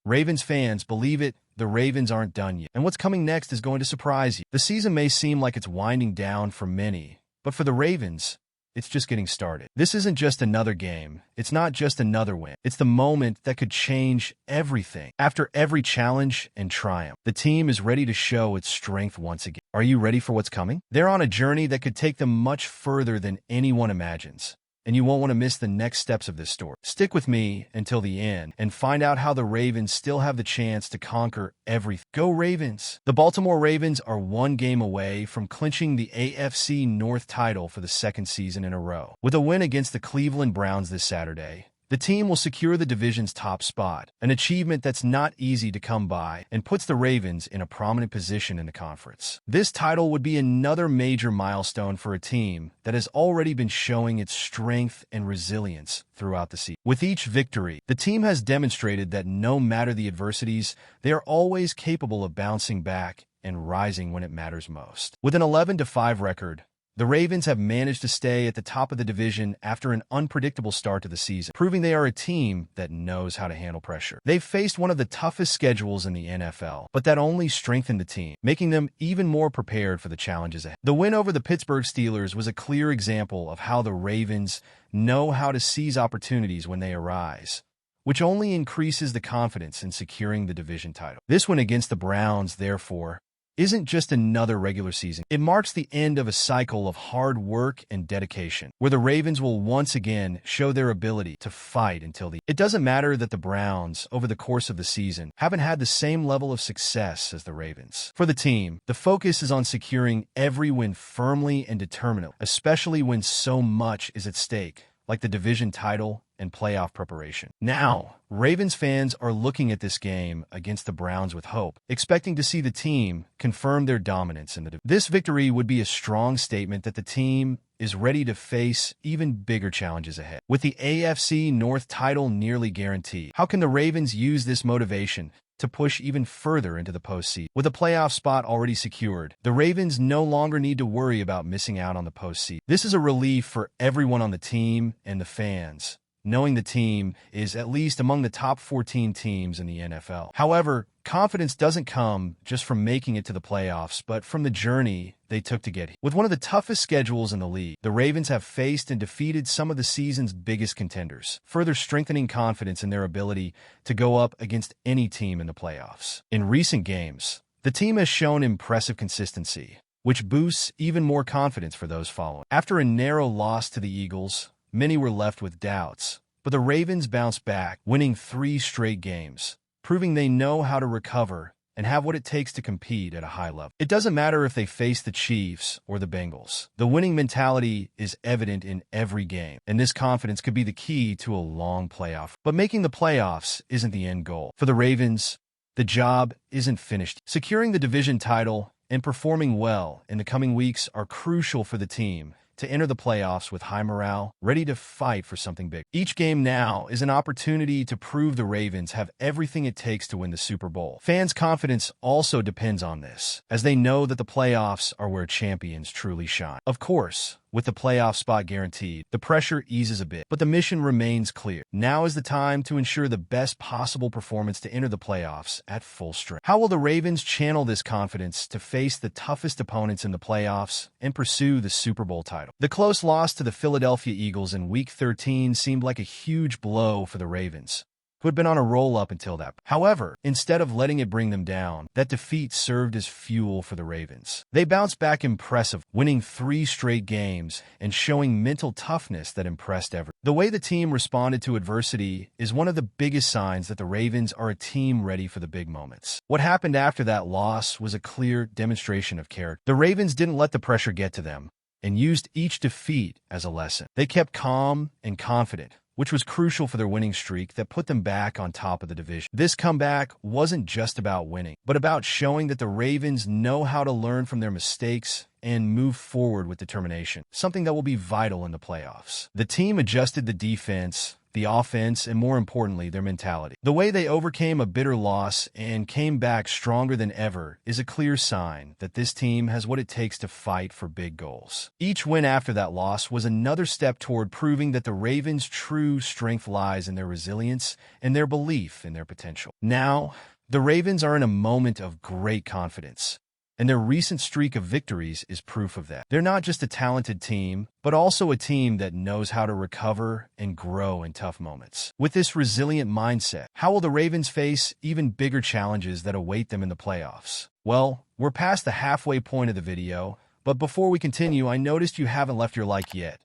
Ravens fans, believe it, the Ravens aren't done yet. And what's coming next is going to surprise you. The season may seem like it's winding down for many, but for the Ravens, it's just getting started. This isn't just another game. It's not just another win. It's the moment that could change everything. After every challenge and triumph, the team is ready to show its strength once again. Are you ready for what's coming? They're on a journey that could take them much further than anyone imagines, and you won't want to miss the next steps of this story. Stick with me until the end and find out how the Ravens still have the chance to conquer everything. Go Ravens! The Baltimore Ravens are one game away from clinching the AFC North title for the second season in a row. With a win against the Cleveland Browns this Saturday, the team will secure the division's top spot, an achievement that's not easy to come by and puts the Ravens in a prominent position in the conference. This title would be another major milestone for a team that has already been showing its strength and resilience throughout the season. With each victory, the team has demonstrated that no matter the adversities, they are always capable of bouncing back and rising when it matters most. With an 11-5 record, the Ravens have managed to stay at the top of the division after an unpredictable start to the season, proving they are a team that knows how to handle pressure. They've faced one of the toughest schedules in the NFL, but that only strengthened the team, making them even more prepared for the challenges ahead. The win over the Pittsburgh Steelers was a clear example of how the Ravens know how to seize opportunities when they arise, which only increases the confidence in securing the division title. This win against the Browns, therefore, isn't just another regular season. It marks the end of a cycle of hard work and dedication, where the Ravens will once again show their ability to fight until the end. It doesn't matter that the Browns, over the course of the season, haven't had the same level of success as the Ravens. For the team, the focus is on securing every win firmly and determinedly, especially when so much is at stake, like the division title and playoff preparation. Now, Ravens fans are looking at this game against the Browns with hope, expecting to see the team confirm their dominance in the division. This victory would be a strong statement that the team is ready to face even bigger challenges ahead. With the AFC North title nearly guaranteed, how can the Ravens use this motivation to push even further into the postseason? With a playoff spot already secured, the Ravens no longer need to worry about missing out on the postseason. This is a relief for everyone on the team and the fans, knowing the team is at least among the top 14 teams in the NFL. However, confidence doesn't come just from making it to the playoffs, but from the journey they took to get here. With one of the toughest schedules in the league, the Ravens have faced and defeated some of the season's biggest contenders, further strengthening confidence in their ability to go up against any team in the playoffs. In recent games, the team has shown impressive consistency, which boosts even more confidence for those following. After a narrow loss to the Eagles, many were left with doubts, but the Ravens bounced back, winning 3 straight games, proving they know how to recover and have what it takes to compete at a high level. It doesn't matter if they face the Chiefs or the Bengals. The winning mentality is evident in every game, and this confidence could be the key to a long playoff. But making the playoffs isn't the end goal. For the Ravens, the job isn't finished. Securing the division title and performing well in the coming weeks are crucial for the team to enter the playoffs with high morale, ready to fight for something big. Each game now is an opportunity to prove the Ravens have everything it takes to win the Super Bowl. Fans' confidence also depends on this, as they know that the playoffs are where champions truly shine. Of course, with the playoff spot guaranteed, the pressure eases a bit, but the mission remains clear. Now is the time to ensure the best possible performance to enter the playoffs at full strength. How will the Ravens channel this confidence to face the toughest opponents in the playoffs and pursue the Super Bowl title? The close loss to the Philadelphia Eagles in Week 13 seemed like a huge blow for the Ravens, who had been on a roll up until that. However, instead of letting it bring them down, that defeat served as fuel for the Ravens. They bounced back impressive, winning 3 straight games and showing mental toughness that impressed everyone. The way the team responded to adversity is one of the biggest signs that the Ravens are a team ready for the big moments. What happened after that loss was a clear demonstration of character. The Ravens didn't let the pressure get to them and used each defeat as a lesson. They kept calm and confident, which was crucial for their winning streak that put them back on top of the division. This comeback wasn't just about winning, but about showing that the Ravens know how to learn from their mistakes and move forward with determination, something that will be vital in the playoffs. The team adjusted the defense, the offense, and more importantly, their mentality. The way they overcame a bitter loss and came back stronger than ever is a clear sign that this team has what it takes to fight for big goals. Each win after that loss was another step toward proving that the Ravens' true strength lies in their resilience and their belief in their potential. Now, the Ravens are in a moment of great confidence, and their recent streak of victories is proof of that. They're not just a talented team, but also a team that knows how to recover and grow in tough moments. With this resilient mindset, how will the Ravens face even bigger challenges that await them in the playoffs? Well, we're past the halfway point of the video, but before we continue, I noticed you haven't left your like yet.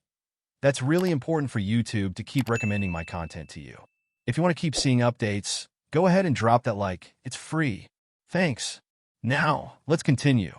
That's really important for YouTube to keep recommending my content to you. If you want to keep seeing updates, go ahead and drop that like. It's free. Thanks. Now, let's continue.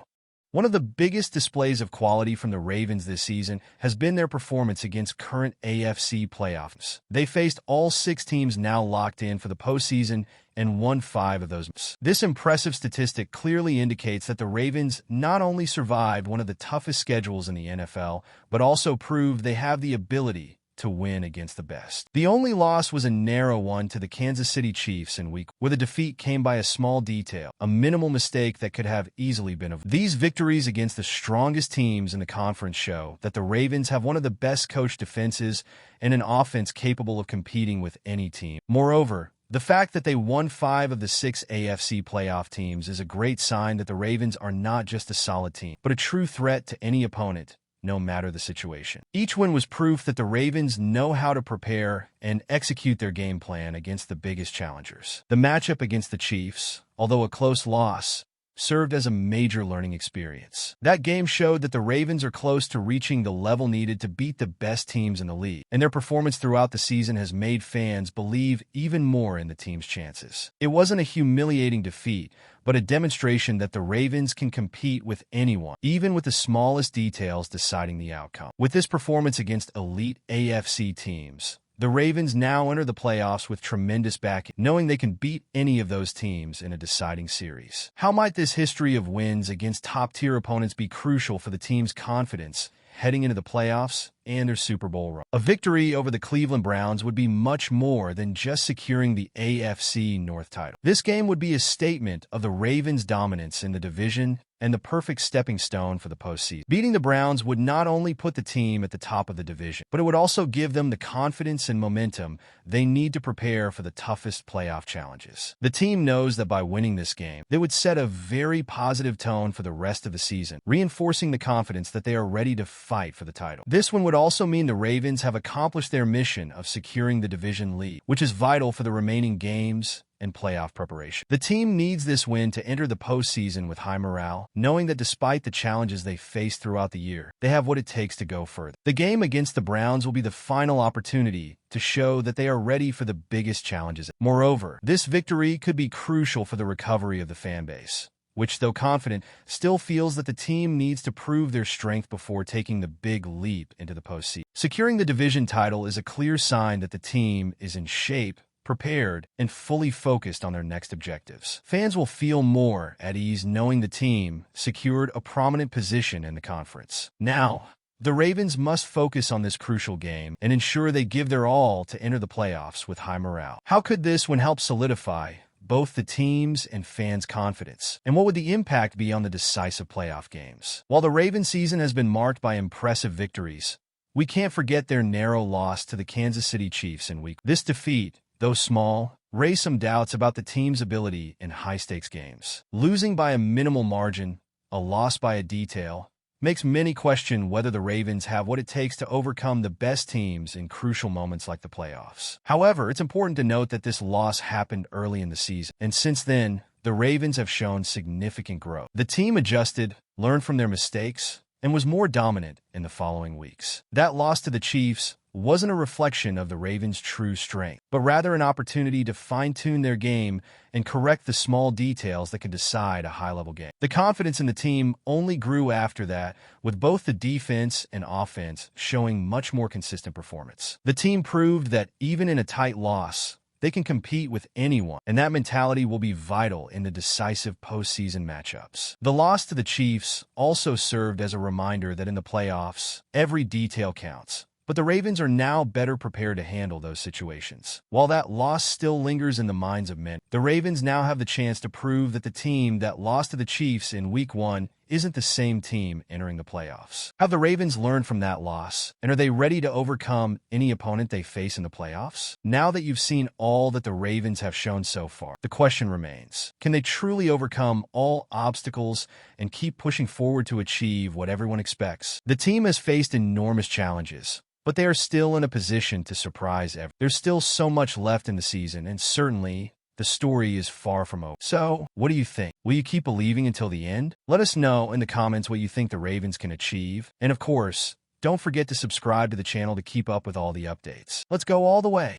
One of the biggest displays of quality from the Ravens this season has been their performance against current AFC playoffs. They faced all 6 teams now locked in for the postseason and won 5 of those. This impressive statistic clearly indicates that the Ravens not only survived one of the toughest schedules in the NFL, but also proved they have the ability to win against the best. The only loss was a narrow one to the Kansas City Chiefs in Week 1, where the defeat came by a small detail, a minimal mistake that could have easily been avoided. These victories against the strongest teams in the conference show that the Ravens have one of the best coached defenses and an offense capable of competing with any team. Moreover, the fact that they won 5 of the 6 AFC playoff teams is a great sign that the Ravens are not just a solid team, but a true threat to any opponent, no matter the situation. Each win was proof that the Ravens know how to prepare and execute their game plan against the biggest challengers. The matchup against the Chiefs, although a close loss, served as a major learning experience. That game showed that the Ravens are close to reaching the level needed to beat the best teams in the league, and their performance throughout the season has made fans believe even more in the team's chances. It wasn't a humiliating defeat, but a demonstration that the Ravens can compete with anyone, even with the smallest details deciding the outcome. With this performance against elite AFC teams, the Ravens now enter the playoffs with tremendous backing, knowing they can beat any of those teams in a deciding series. How might this history of wins against top-tier opponents be crucial for the team's confidence heading into the playoffs and their Super Bowl run? A victory over the Cleveland Browns would be much more than just securing the AFC North title. This game would be a statement of the Ravens' dominance in the division and the perfect stepping stone for the postseason. Beating the Browns would not only put the team at the top of the division, but it would also give them the confidence and momentum they need to prepare for the toughest playoff challenges. The team knows that by winning this game, they would set a very positive tone for the rest of the season, reinforcing the confidence that they are ready to fight for the title. This one would also mean the Ravens have accomplished their mission of securing the division lead, which is vital for the remaining games and playoff preparation. The team needs this win to enter the postseason with high morale, knowing that despite the challenges they face throughout the year, they have what it takes to go further. The game against the Browns will be the final opportunity to show that they are ready for the biggest challenges. Moreover, this victory could be crucial for the recovery of the fan base, which, though confident, still feels that the team needs to prove their strength before taking the big leap into the postseason. Securing the division title is a clear sign that the team is in shape, prepared, and fully focused on their next objectives. Fans will feel more at ease knowing the team secured a prominent position in the conference. Now, the Ravens must focus on this crucial game and ensure they give their all to enter the playoffs with high morale. How could this one help solidify both the team's and fans' confidence? And what would the impact be on the decisive playoff games? While the Ravens season has been marked by impressive victories, we can't forget their narrow loss to the Kansas City Chiefs in Week 1. This defeat, though small, raised some doubts about the team's ability in high-stakes games. Losing by a minimal margin, a loss by a detail, makes many question whether the Ravens have what it takes to overcome the best teams in crucial moments like the playoffs. However, it's important to note that this loss happened early in the season, and since then, the Ravens have shown significant growth. The team adjusted, learned from their mistakes, and was more dominant in the following weeks. That loss to the Chiefs wasn't a reflection of the Ravens' true strength, but rather an opportunity to fine-tune their game and correct the small details that can decide a high-level game. The confidence in the team only grew after that, with both the defense and offense showing much more consistent performance. The team proved that even in a tight loss, they can compete with anyone, and that mentality will be vital in the decisive postseason matchups. The loss to the Chiefs also served as a reminder that in the playoffs, every detail counts. But the Ravens are now better prepared to handle those situations. While that loss still lingers in the minds of many, the Ravens now have the chance to prove that the team that lost to the Chiefs in Week 1 isn't the same team entering the playoffs. Have the Ravens learned from that loss, and are they ready to overcome any opponent they face in the playoffs? Now that you've seen all that the Ravens have shown so far, the question remains, can they truly overcome all obstacles and keep pushing forward to achieve what everyone expects? The team has faced enormous challenges, but they are still in a position to surprise everyone. There's still so much left in the season, and certainly the story is far from over. So, what do you think? Will you keep believing until the end? Let us know in the comments what you think the Ravens can achieve. And of course, don't forget to subscribe to the channel to keep up with all the updates. Let's go all the way.